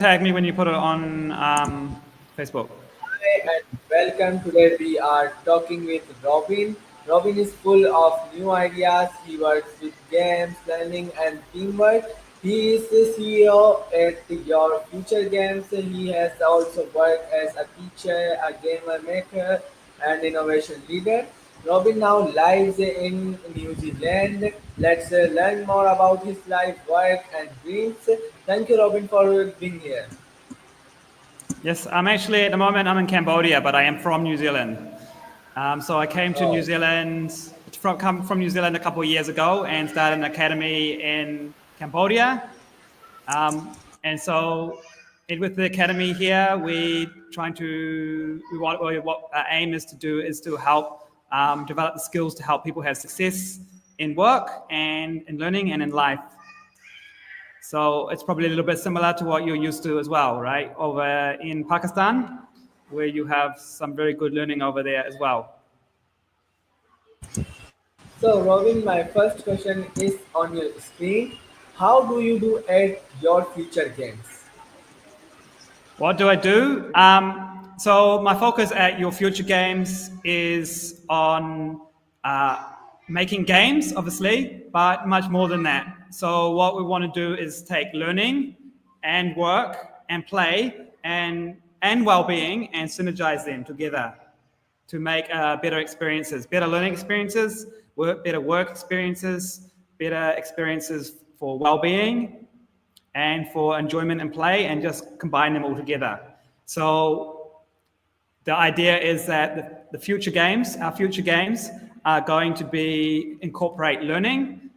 Tag me when you put it on Facebook. Hi and welcome. Today we are talking with Robin. Robin is full of new ideas. He works with games, learning, and teamwork. He is the CEO at Your Future Games. He has also worked as a teacher, a gamer maker, and innovation leader. Robin now lives in New Zealand. Let's learn more about his life, work, and dreams. Thank you, Robin, for being here. Yes, I'm actually at the moment I'm in Cambodia, but I am from New Zealand. So I came to New Oh. Zealand come from New Zealand a couple of years ago and started an academy in Cambodia. And so with the academy here, what our aim is to do is to help develop the skills to help people have success in work and in learning and in life. So it's probably a little bit similar to what you're used to as well, right? Over in Pakistan, where you have some very good learning over there as well. So, Robin, my first question is on your screen. How do you do at your future games? What do I do? So my focus at Your Future Games is on uh, making games, obviously, but much more than that. So what we want to do is take learning and work and play and well-being and synergize them together to make better experiences, better learning experiences, better work experiences, better experiences for well-being and for enjoyment and play, and just combine them all together. So the idea is that the future games, our future games, are going to be incorporate learning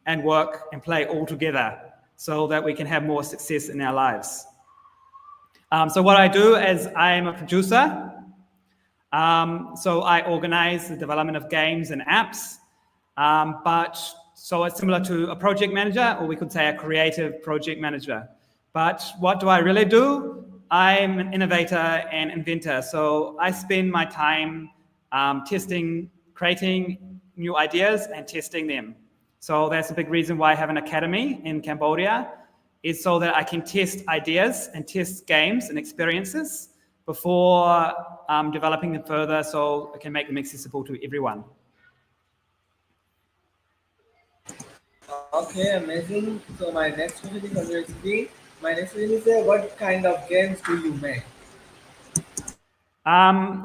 and work and play all together so that we can have more success in our lives. So what I do is I am a producer. So I organize the development of games and apps, so it's similar to a project manager, or we could say a creative project manager. But what do I really do? I'm an innovator and inventor. So I spend my time creating new ideas and testing them. So that's a big reason why I have an academy in Cambodia, is so that I can test ideas and test games and experiences before developing them further so I can make them accessible to everyone. Okay, amazing. So, my next question is on your screen. My next question is what kind of games do you make?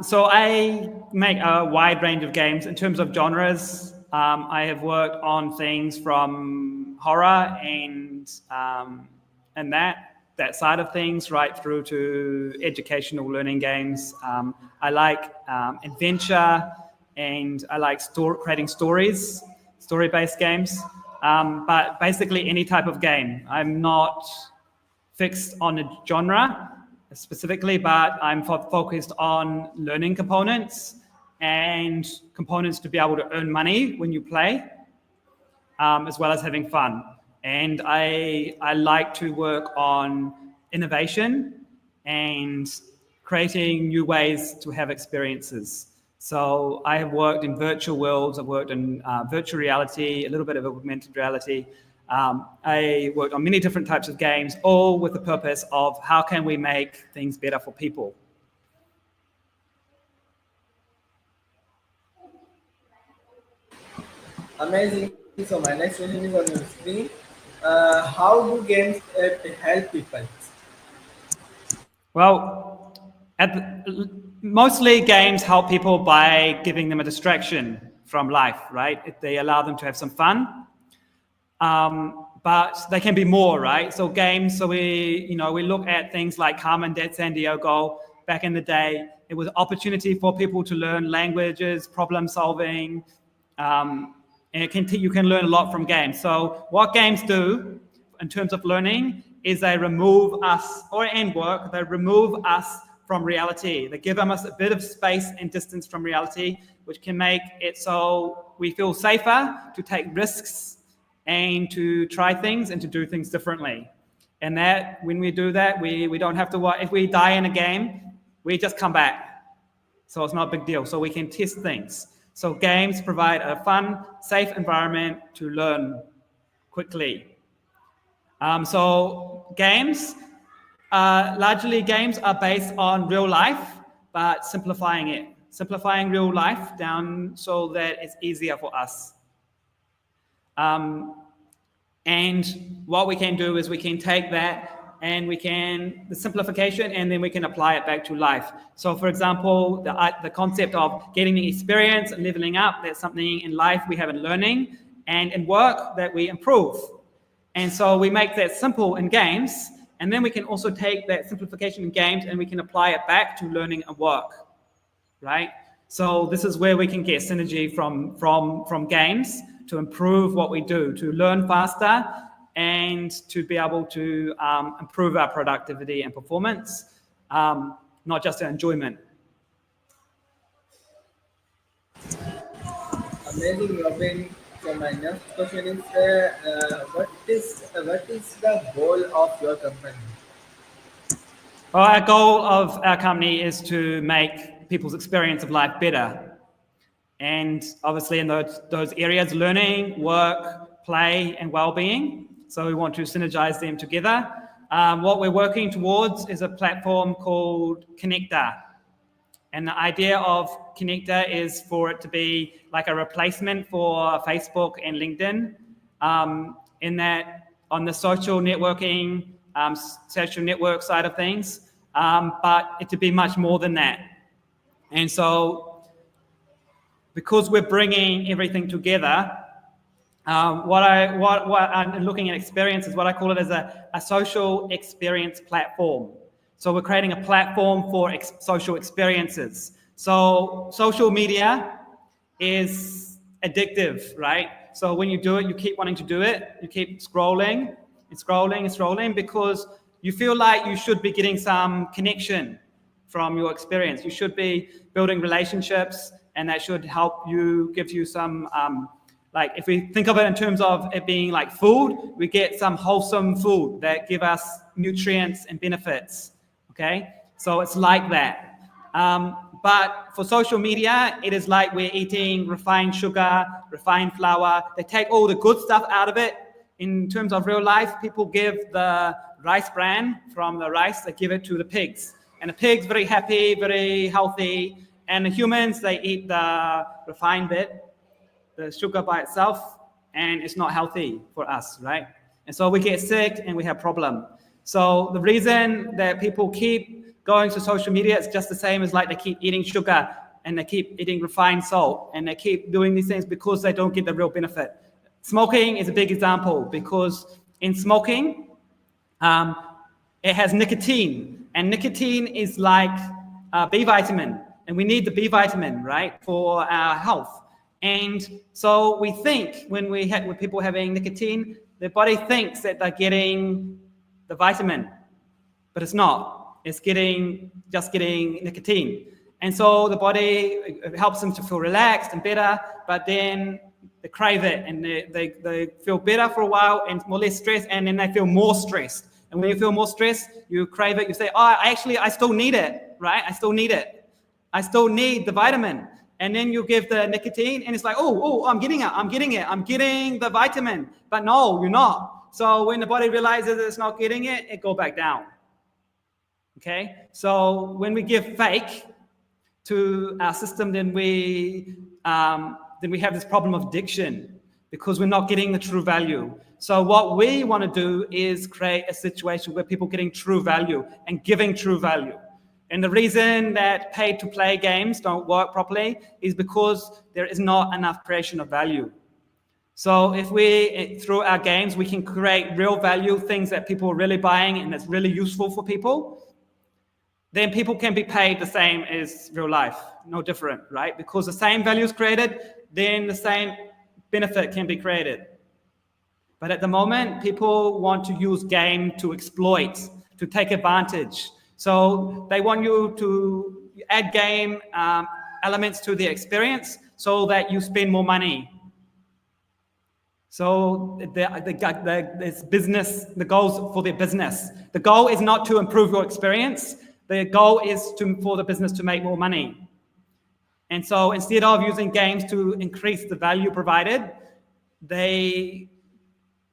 So I make a wide range of games in terms of genres. I have worked on things from horror and that side of things, right through to educational learning games. I like adventure, and I like creating story-based games. But basically any type of game. I'm not fixed on a genre specifically, but I'm focused on learning components and components to be able to earn money when you play, as well as having fun. And I like to work on innovation and creating new ways to have experiences. So I have worked in virtual worlds, I've worked in virtual reality, a little bit of augmented reality. I worked on many different types of games, all with the purpose of how can we make things better for people. Amazing. So, my next question is on your screen. How do games help people? Well, mostly games help people by giving them a distraction from life, right? They allow them to have some fun. But they can be more, right? So games, so we look at things like Carmen de San Diego back in the day. It was an opportunity for people to learn languages, problem solving, and you can learn a lot from games. So what games do in terms of learning is they remove us, they remove us from reality. They give us a bit of space and distance from reality, which can make it so we feel safer to take risks and to try things and to do things differently. And that when we do that, we don't have to worry. If we die in a game, we just come back. So it's not a big deal. So we can test things. So games provide a fun, safe environment to learn quickly. So games Largely, games are based on real life, but simplifying real life down so that it's easier for us. And what we can do is we can take that and the simplification, and then we can apply it back to life. So for example, the concept of getting the experience and leveling up, that's something in life we have in learning, and in work that we improve. And so we make that simple in games, and then we can also take that simplification in games and we can apply it back to learning and work, right? So this is where we can get synergy from games to improve what we do, to learn faster, and to be able to improve our productivity and performance, not just our enjoyment. Amazing, Robin. So my next question is, what is the goal of your company? Well, our goal of our company is to make people's experience of life better. And obviously in those areas, learning, work, play, and well-being. So we want to synergize them together. What we're working towards is a platform called Connector. And the idea of Connector is for it to be like a replacement for Facebook and LinkedIn, in that on the social networking, social network side of things, but it to be much more than that. And so because we're bringing everything together, what I'm looking at experience is what I call it as a social experience platform. So we're creating a platform for social experiences. So social media is addictive, right? So when you do it, you keep wanting to do it. You keep scrolling and scrolling and scrolling because you feel like you should be getting some connection from your experience. You should be building relationships, and that should help you, give you some, like if we think of it in terms of it being like food, we get some wholesome food that give us nutrients and benefits, okay? So it's like that. But for social media, it is like we're eating refined sugar, refined flour. They take all the good stuff out of it. In terms of real life, people give the rice bran from the rice, they give it to the pigs. And the pigs very happy, very healthy. And the humans, they eat the refined bit, the sugar by itself, and it's not healthy for us, right? And so we get sick and we have problem. So the reason that people keep going to social media is just the same as like they keep eating sugar and they keep eating refined salt and they keep doing these things because they don't get the real benefit. Smoking is a big example because in smoking, it has nicotine, and nicotine is like B vitamin, and we need the B vitamin, right, for our health. And so we think when with people having nicotine, their body thinks that they're getting the vitamin, but it's not. It's just getting nicotine. And so the body, it helps them to feel relaxed and better, but then they crave it and they feel better for a while and more less stressed, and then they feel more stressed. And when you feel more stressed, you crave it, you say, oh, I still need it, right? I still need it. I still need the vitamin. And then you give the nicotine and it's like, oh, I'm getting it. I'm getting the vitamin. But no, you're not. So when the body realizes it's not getting it, it goes back down. Okay? So when we give fake to our system, then we have this problem of addiction because we're not getting the true value. So what we want to do is create a situation where people are getting true value and giving true value. And the reason that pay-to-play games don't work properly is because there is not enough creation of value. So if through our games, we can create real value, things that people are really buying and that's really useful for people, then people can be paid the same as real life, no different, right? Because the same value is created, then the same benefit can be created. But at the moment, people want to use game to exploit, to take advantage. So they want you to add game elements to the experience so that you spend more money. So this business, the goals for their business. The goal is not to improve your experience. The goal is for the business to make more money. And so instead of using games to increase the value provided, they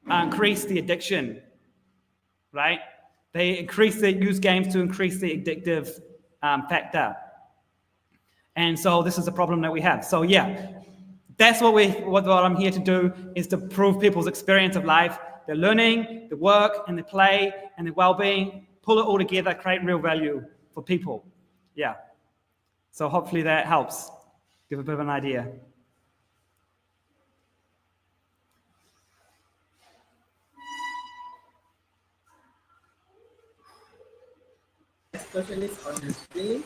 increase the addiction, right? They use games to increase the addictive factor. And so this is a problem that we have. So yeah, that's what I'm here to do, is to improve people's experience of life, their learning, the work, and the play, and the well-being, pull it all together, create real value for people. Yeah. So hopefully that helps. Give a bit of an idea. Next question is on the screen.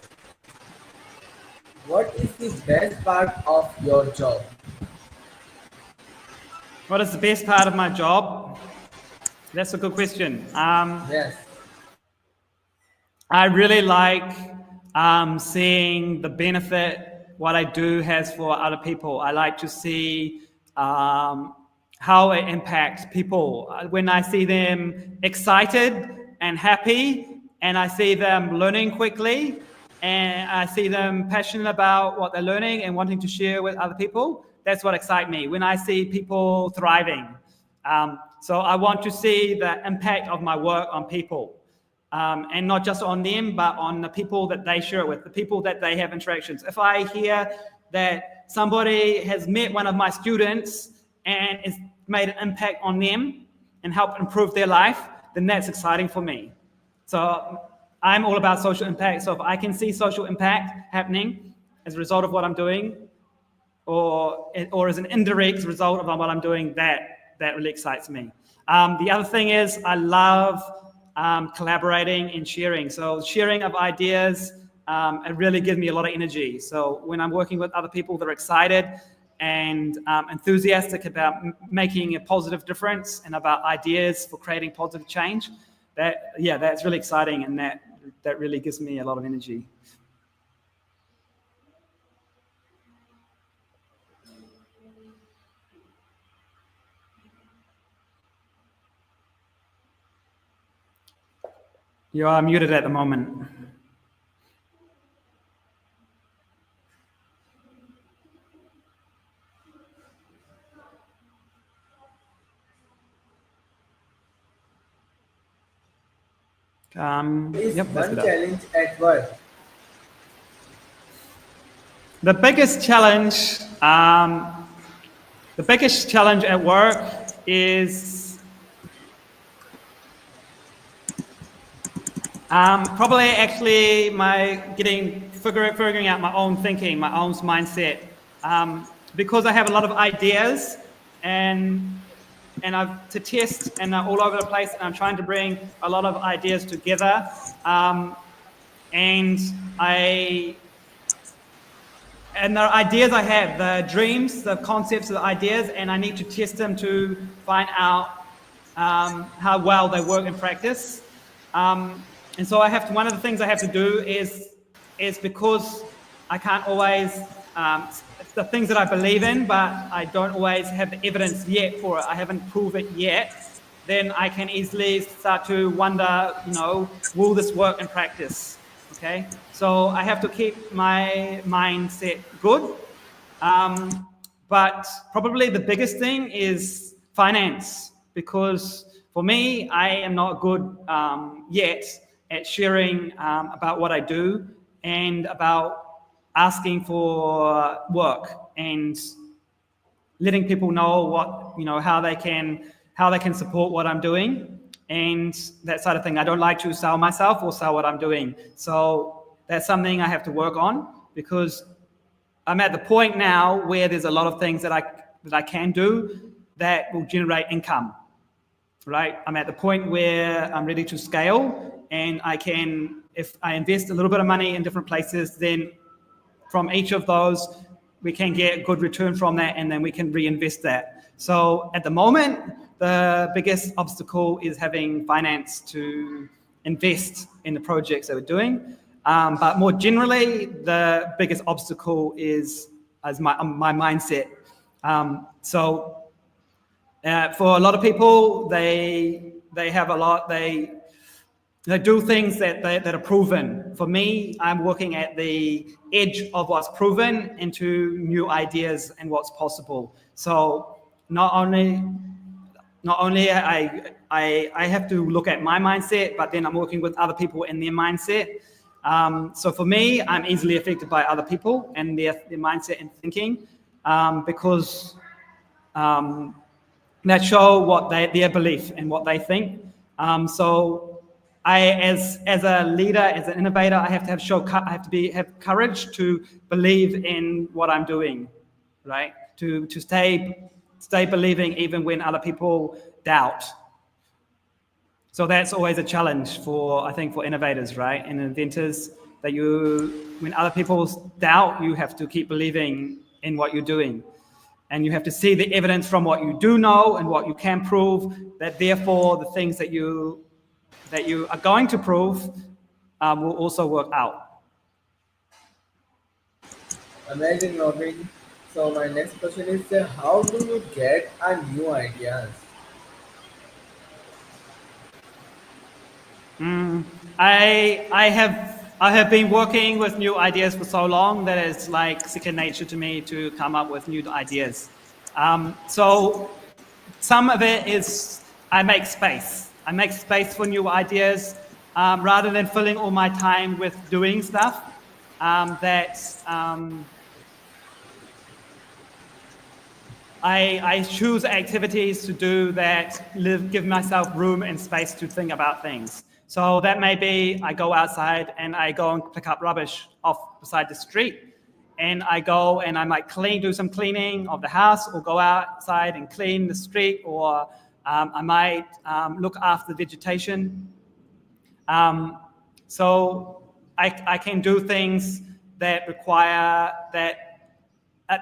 What is the best part of your job? What is the best part of my job? That's a good question. Yes. I really like seeing the benefit what I do has for other people. I like to see how it impacts people. When I see them excited and happy, and I see them learning quickly, and I see them passionate about what they're learning and wanting to share with other people, that's what excites me. When I see people thriving. So I want to see the impact of my work on people. And not just on them, but on the people that they share it with, the people that they have interactions. If I hear that somebody has met one of my students and it's made an impact on them and helped improve their life, then that's exciting for me. So I'm all about social impact. So if I can see social impact happening as a result of what I'm doing, or as an indirect result of what I'm doing, that really excites me. The other thing is I love collaborating and sharing. So sharing of ideas, it really gives me a lot of energy. So when I'm working with other people that are excited and enthusiastic about making a positive difference and about ideas for creating positive change, that's really exciting, and that really gives me a lot of energy. You are muted at the moment. Is Yep, that's one better. challenge at work? The biggest challenge at work is probably actually figuring out my own thinking, my own mindset. Because I have a lot of ideas and I've to test, and I'm all over the place, and I'm trying to bring a lot of ideas together. And the ideas I have, the dreams, the concepts, the ideas, and I need to test them to find out how well they work in practice. And so one of the things I have to do is because I can't always, the things that I believe in, but I don't always have the evidence yet for it, I haven't proved it yet, then I can easily start to wonder, will this work in practice? Okay, so I have to keep my mindset good. But probably the biggest thing is finance, because for me, I am not good yet at sharing about what I do and about asking for work and letting people know how they can support what I'm doing and that sort of thing. I don't like to sell myself or sell what I'm doing. So that's something I have to work on, because I'm at the point now where there's a lot of things that I can do that will generate income, right? I'm at the point where I'm ready to scale, and if I invest a little bit of money in different places, then from each of those, we can get a good return from that, and then we can reinvest that. So at the moment, the biggest obstacle is having finance to invest in the projects that we're doing. But more generally, the biggest obstacle is my mindset. So for a lot of people, they have a lot. They do things that are proven. For me, I'm working at the edge of what's proven into new ideas and what's possible. So not only not only I have to look at my mindset, but then I'm working with other people in their mindset. So for me, I'm easily affected by other people and their mindset and thinking, because that show what their belief and what they think. So I, as a leader, as an innovator, I have to have courage to believe in what I'm doing, right? To stay believing even when other people doubt. So that's always a challenge for, I think, for innovators, right, and inventors, that when other people doubt, you have to keep believing in what you're doing. And you have to see the evidence from what you do know and what you can prove, that therefore the things that you are going to prove will also work out. Amazing, Robin. So my next question is, how do you get a new ideas? I have been working with new ideas for so long that it's like second nature to me to come up with new ideas. So some of it is I make space. I make space for new ideas, rather than filling all my time with doing stuff I choose activities to do that give myself room and space to think about things. So that may be I go outside and I go and pick up rubbish off beside the street, and I go and I might do some cleaning of the house, or go outside and clean the street, or I might look after the vegetation. So I can do things that require that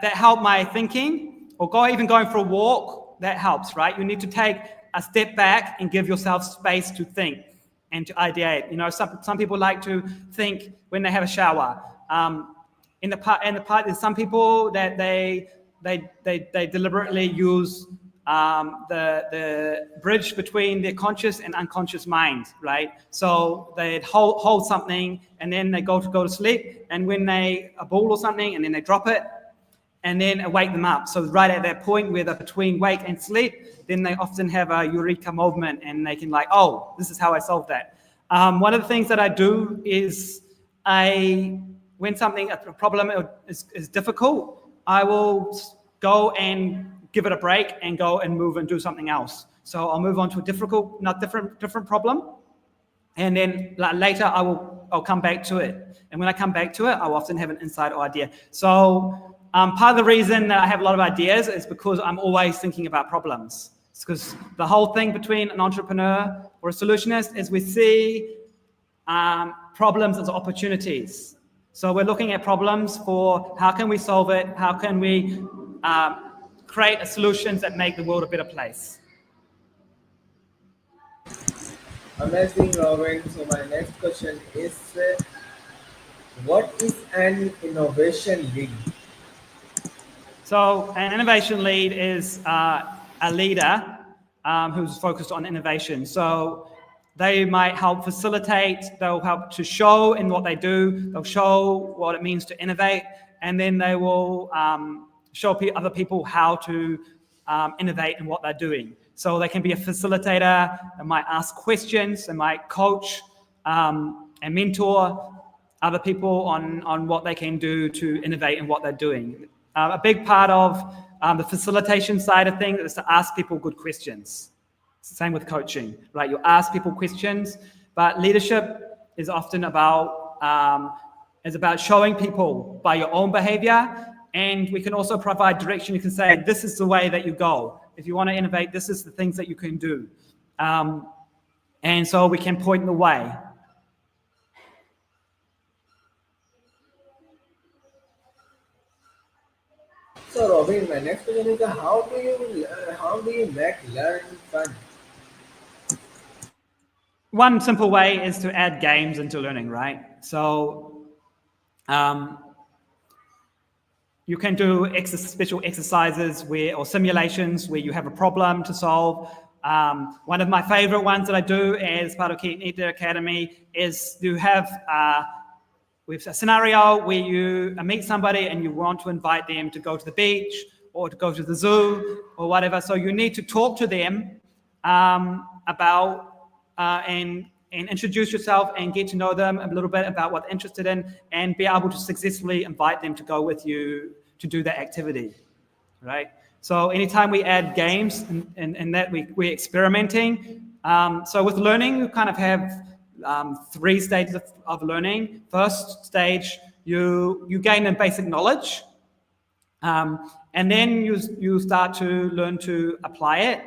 help my thinking, or even going for a walk, that helps, right? You need to take a step back and give yourself space to think and to ideate. You know, some people like to think when they have a shower. In the part, there's some people that they deliberately use the bridge between their conscious and unconscious mind, right? So they hold something and then they go to sleep, and when a ball or something, and then they drop it, and then wake them up. So right at that point where they're between wake and sleep, then they often have a eureka moment, and they can oh, this is how I solved that. One of the things that I do is when a problem is difficult, I will go and give it a break and go and move and do something else. So I'll move on to a different problem, and then later I'll come back to it. And when I come back to it, I'll often have an insight or idea. So part of the reason that I have a lot of ideas is because I'm always thinking about problems. It's because the whole thing between an entrepreneur or a solutionist is we see problems as opportunities. So we're looking at problems for how can we solve it, how can we create solutions that make the world a better place. Amazing, Robin. So my next question is, what is an innovation lead? So an innovation lead is a leader who's focused on innovation. So they might help facilitate, they'll help to show in what they do, they'll show what it means to innovate, and then they will show other people how to innovate in what they're doing. So they can be a facilitator, they might ask questions, they might coach and mentor other people on what they can do to innovate in what they're doing. A big part of the facilitation side of things is to ask people good questions. Same with coaching, right? You ask people questions, but leadership is often about showing people by your own behavior, and we can also provide direction. You can say, this is the way that you go. If you want to innovate, this is the things that you can do. And so we can point the way. So, Robin, my next question is, how do you make learning fun? One simple way is to add games into learning, right? So you can do special exercises or simulations where you have a problem to solve. One of my favorite ones that I do as part of Innovator Academy is to have we have a scenario where you meet somebody and you want to invite them to go to the beach or to go to the zoo or whatever. So you need to talk to them about and introduce yourself and get to know them a little bit about what they're interested in, and be able to successfully invite them to go with you to do that activity, right? So anytime we add games and that we're experimenting. So with learning, you kind of have 3 stages of learning. First stage, you gain a basic knowledge, and then you start to learn to apply it.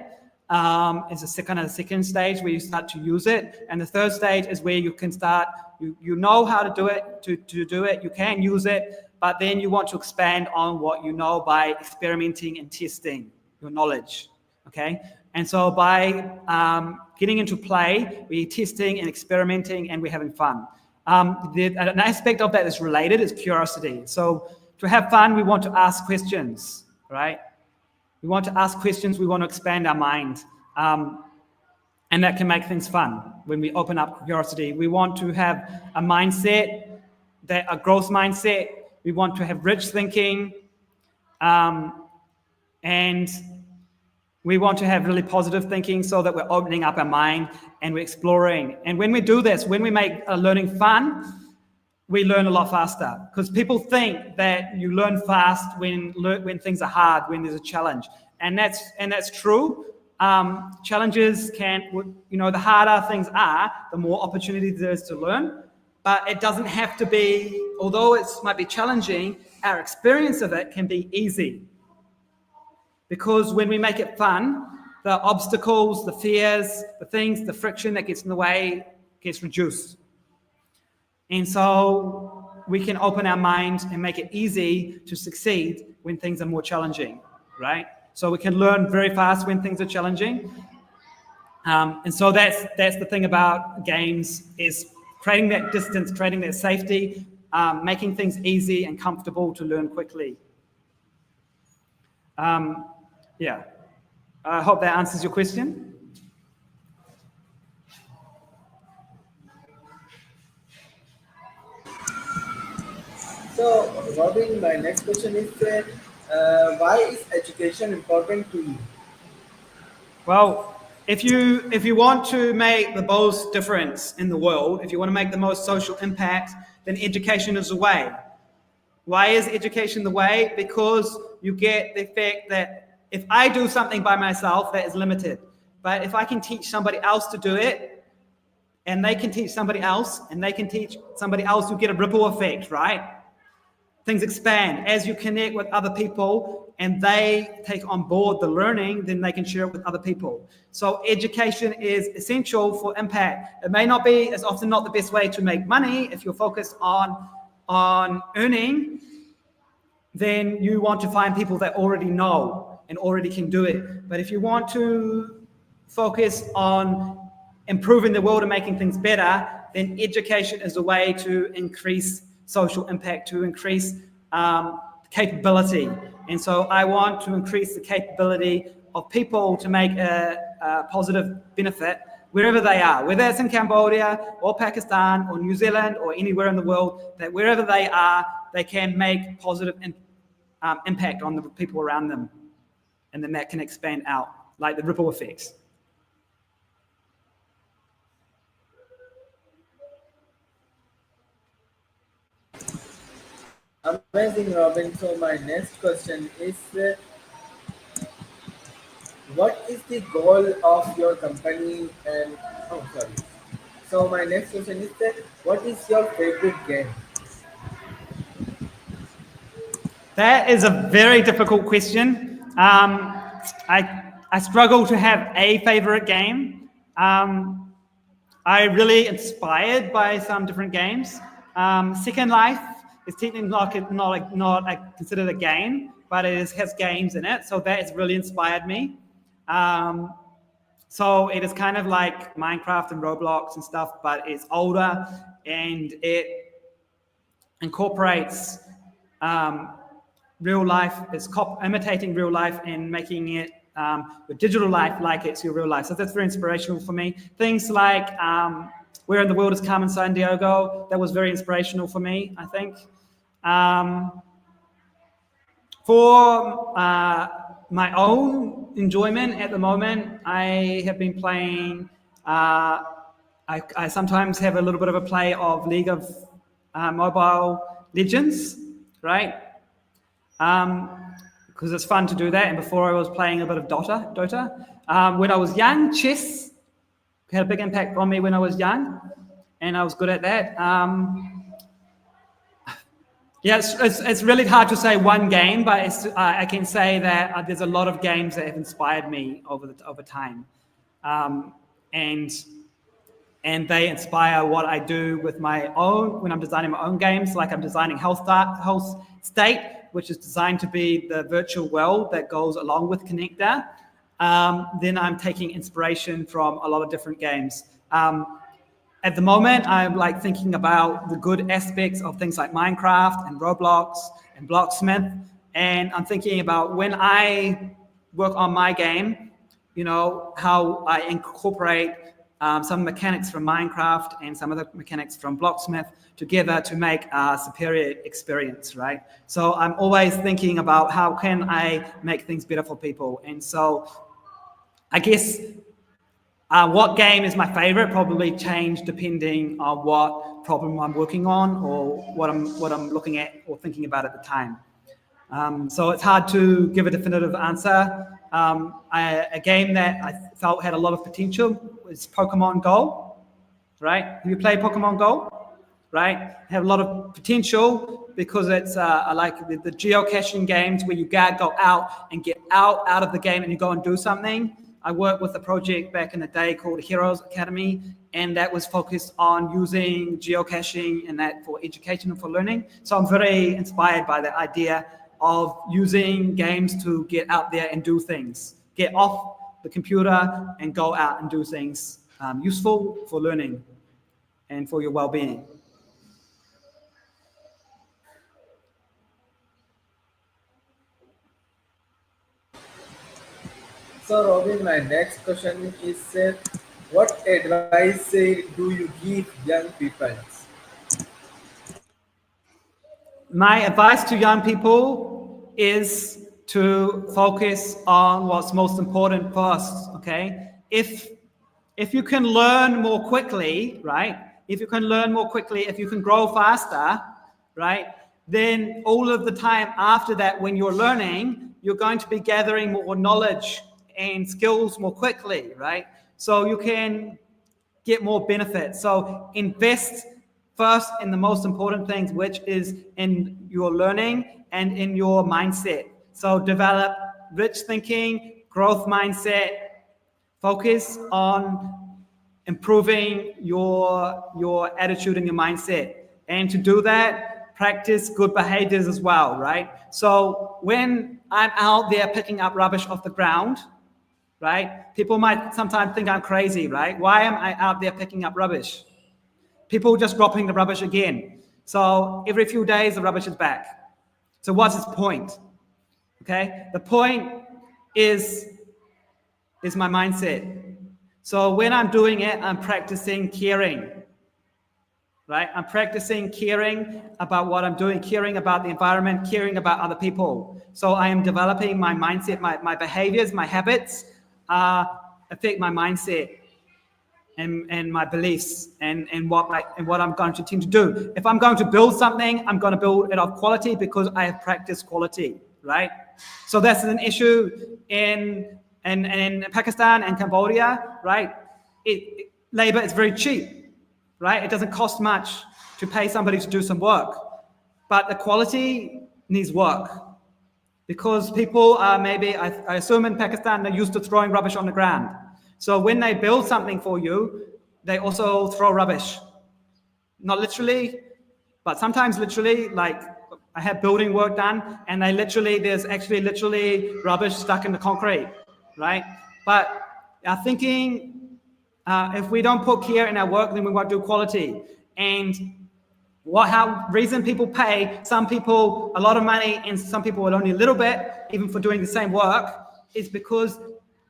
It's a kind of the second stage where you start to use it, and the third stage is where you can start. You know how to do it. To do it, you can use it, but then you want to expand on what you know by experimenting and testing your knowledge. Okay, and so by getting into play, we're testing and experimenting, and we're having fun. An aspect of that is related is curiosity. So to have fun, we want to ask questions, right? We want to ask questions. We want to expand our mind. And that can make things fun when we open up curiosity. We want to have a mindset, a growth mindset. We want to have rich thinking. And we want to have really positive thinking so that we're opening up our mind and we're exploring. And when we do this, when we make learning fun, we learn a lot faster, because people think that you learn fast when things are hard, when there's a challenge, and that's true. Challenges the harder things are, the more opportunities there is to learn. But it doesn't have to be. Although it might be challenging, our experience of it can be easy, because when we make it fun, the obstacles, the fears, the friction that gets in the way gets reduced. And so we can open our mind and make it easy to succeed when things are more challenging, right? So we can learn very fast when things are challenging. And so that's the thing about games, is creating that distance, creating that safety, making things easy and comfortable to learn quickly. Yeah. I hope that answers your question. So, Robin, my next question is why is education important to you? Well, if you want to make the most difference in the world, if you want to make the most social impact, then education is the way. Why is education the way? Because you get the fact that if I do something by myself, that is limited. But if I can teach somebody else to do it, and they can teach somebody else, and they can teach somebody else, you get a ripple effect, right? Things expand as you connect with other people and they take on board the learning, then they can share it with other people. So education is essential for impact. It may not be, it's often not the best way to make money. If you're focused on earning, then you want to find people that already know and already can do it. But if you want to focus on improving the world and making things better, then education is a way to increase social impact, to increase capability. And so I want to increase the capability of people to make a positive benefit wherever they are, whether it's in Cambodia or Pakistan or New Zealand or anywhere in the world, that wherever they are, they can make positive impact on the people around them. And then that can expand out, like the ripple effects. Amazing, Robin. So, my next question is what is the goal of your company? And oh, sorry. So, my next question is what is your favorite game? That is a very difficult question. I struggle to have a favorite game. I'm really inspired by some different games. Second Life is technically not considered a game, but it has games in it, so that has really inspired me. So it is kind of like Minecraft and Roblox and stuff, but it's older and it incorporates real life. It's imitating real life and making it with digital life like it's your real life. So that's very inspirational for me. Things like Where in the World is Carmen Sandiego? That was very inspirational for me, I think. For my own enjoyment at the moment, I have been playing. I sometimes have a little bit of a play of League of Mobile Legends, right? Because it's fun to do that. And before I was playing a bit of Dota. When I was young, chess had a big impact on me when I was young, and I was good at that. Yeah, it's really hard to say one game, but I can say that there's a lot of games that have inspired me over time, um, and and they inspire what I do with my own when I'm designing my own games. Like I'm designing Health State, which is designed to be the virtual world that goes along with Connector. Then I'm taking inspiration from a lot of different games. At the moment, I'm like thinking about the good aspects of things like Minecraft and Roblox and Blocksmith. And I'm thinking about when I work on my game, how I incorporate some mechanics from Minecraft and some other mechanics from Blocksmith together to make a superior experience, right? So I'm always thinking about how can I make things better for people. And so I guess what game is my favorite probably change depending on what problem I'm working on or what I'm looking at or thinking about at the time. So it's hard to give a definitive answer. A game that I felt had a lot of potential was Pokemon Go, right? Have you played Pokemon Go? Right? Have a lot of potential because it's like the geocaching games where you go out and get out of the game and you go and do something. I worked with a project back in the day called Heroes Academy, and that was focused on using geocaching and that for education and for learning. So I'm very inspired by the idea of using games to get out there and do things, get off the computer and go out and do things useful for learning and for your well-being. So, Robin, my next question is what advice do you give young people? My advice to young people is to focus on what's most important first, okay? If you can learn more quickly, right? If you can learn more quickly, if you can grow faster, right? Then all of the time after that, when you're learning, you're going to be gathering more knowledge and skills more quickly, right? So you can get more benefit. So invest first in the most important things, which is in your learning and in your mindset. So develop rich thinking, growth mindset, focus on improving your attitude and your mindset. And to do that, practice good behaviors as well, right? So when I'm out there picking up rubbish off the ground, right? People might sometimes think I'm crazy, right? Why am I out there picking up rubbish? People just dropping the rubbish again. So every few days, the rubbish is back. So what's its point? Okay? The point is my mindset. So when I'm doing it, I'm practicing caring, right? I'm practicing caring about what I'm doing, caring about the environment, caring about other people. So I am developing my mindset, my behaviors, my habits affect my mindset and my beliefs and what I'm going to tend to do. If I'm going to build something, I'm going to build it of quality because I have practiced quality, right? So that's an issue in Pakistan and Cambodia, right? Labor is very cheap, right? It doesn't cost much to pay somebody to do some work, but the quality needs work because people are maybe, I assume in Pakistan, they're used to throwing rubbish on the ground. So when they build something for you, they also throw rubbish. Not literally, but sometimes literally, like I have building work done and there's actually literally rubbish stuck in the concrete, right? But I'm thinking if we don't put care in our work, then we won't do quality. And how reason people pay some people a lot of money and some people only a little bit, even for doing the same work, is because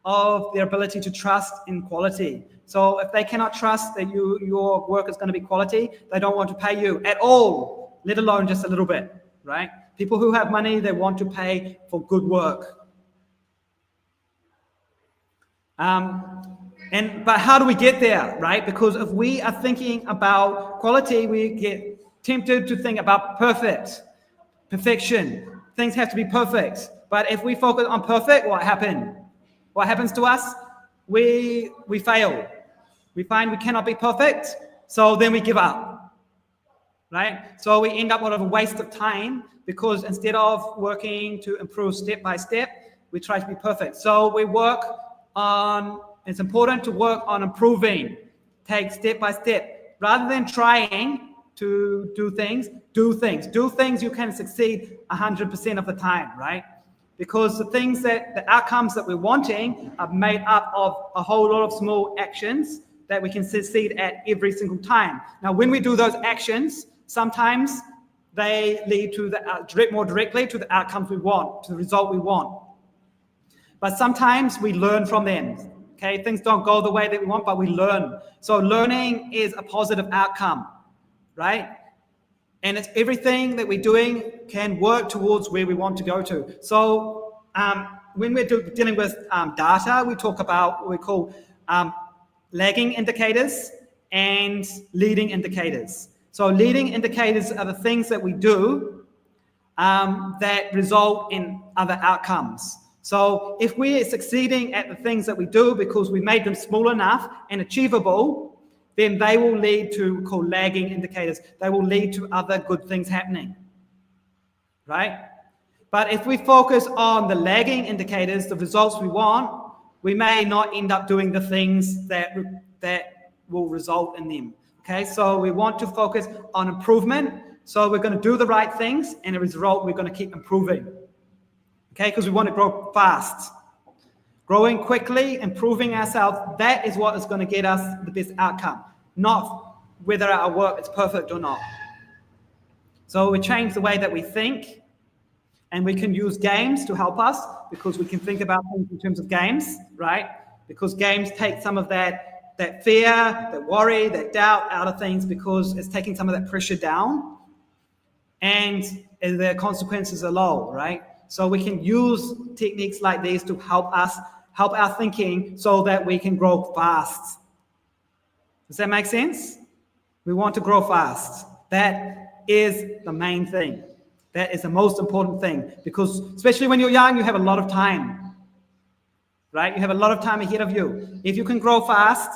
of their ability to trust in quality. So if they cannot trust that your work is going to be quality, they don't want to pay you at all, let alone just a little bit, right? People who have money, they want to pay for good work. But how do we get there, right? Because if we are thinking about quality, we get tempted to think about perfection. Things have to be perfect. But if we focus on perfect, what happens? What happens to us? We fail. We find we cannot be perfect, so then we give up, right? So we end up with a waste of time because instead of working to improve step by step, we try to be perfect. So we work on, it's important to work on improving, take step by step, rather than trying to do things, do things. Do things you can succeed 100% of the time, right? Because the outcomes that we're wanting are made up of a whole lot of small actions that we can succeed at every single time. Now, when we do those actions, sometimes they lead to more directly to the outcomes we want, to the result we want. But sometimes we learn from them. Okay, things don't go the way that we want, but we learn. So learning is a positive outcome, right? And it's everything that we're doing can work towards where we want to go to. So when we're dealing with data, we talk about what we call lagging indicators and leading indicators. So leading indicators are the things that we do that result in other outcomes. So if we're succeeding at the things that we do because we made them small enough and achievable, then they will lead to called lagging indicators. They will lead to other good things happening, right? But if we focus on the lagging indicators, the results we want, we may not end up doing the things that will result in them. Okay, so we want to focus on improvement. So we're going to do the right things, and as a result, we're going to keep improving. Okay, because we want to grow fast. Growing quickly, improving ourselves, that is what is going to get us the best outcome, not whether our work is perfect or not. So we change the way that we think, and we can use games to help us because we can think about things in terms of games, right? Because games take some of that fear, that worry, that doubt out of things because it's taking some of that pressure down, and the consequences are low, right? So we can use techniques like these to help our thinking so that we can grow fast. Does that make sense? We want to grow fast. That is the main thing. That is the most important thing because especially when you're young, you have a lot of time, right? You have a lot of time ahead of you. If you can grow fast,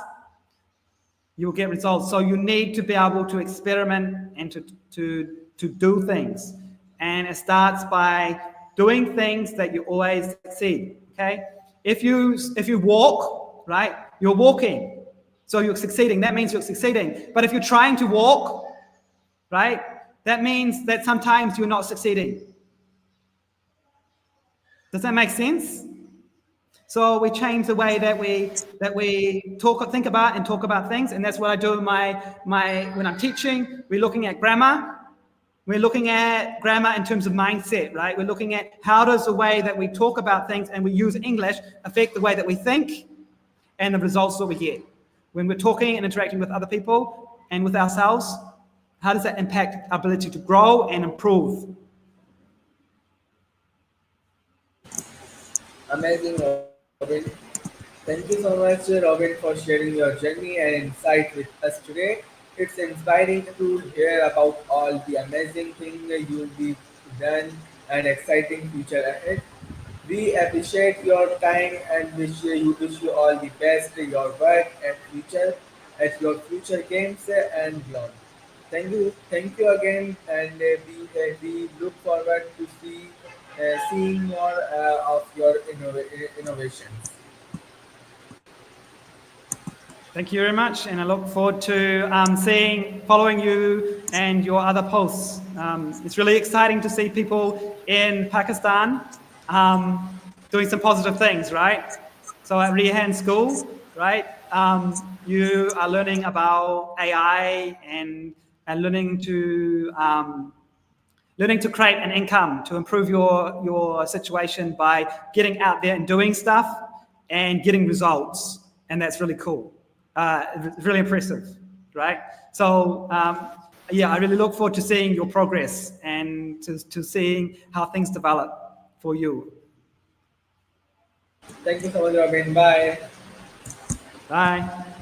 you will get results. So you need to be able to experiment and to do things. And it starts by doing things that you always succeed, okay? If you walk, right, you're walking. So you're succeeding. That means you're succeeding. But if you're trying to walk, right, that means that sometimes you're not succeeding. Does that make sense? So we change the way that we think about and talk about things, and that's what I do in when I'm teaching. We're looking at grammar. We're looking at grammar in terms of mindset, right? We're looking at how does the way that we talk about things and we use English affect the way that we think and the results that we get. When we're talking and interacting with other people and with ourselves, how does that impact our ability to grow and improve? Amazing, Robin. Thank you so much, Robin, for sharing your journey and insight with us today. It's inspiring to hear about all the amazing things you'll be done and exciting future ahead. We appreciate your time and wish you all the best in your work and future at your future games and beyond. Thank you again, and we look forward to seeing more of your innovations. Thank you very much, and I look forward to following you and your other posts. It's really exciting to see people in Pakistan doing some positive things, right? So at Rehan School, right, you are learning about AI and learning to create an income to improve your situation by getting out there and doing stuff and getting results, and that's really cool. It's really impressive, right? So I really look forward to seeing your progress and to seeing how things develop for you. Thank you so much, Robin. Bye. Bye.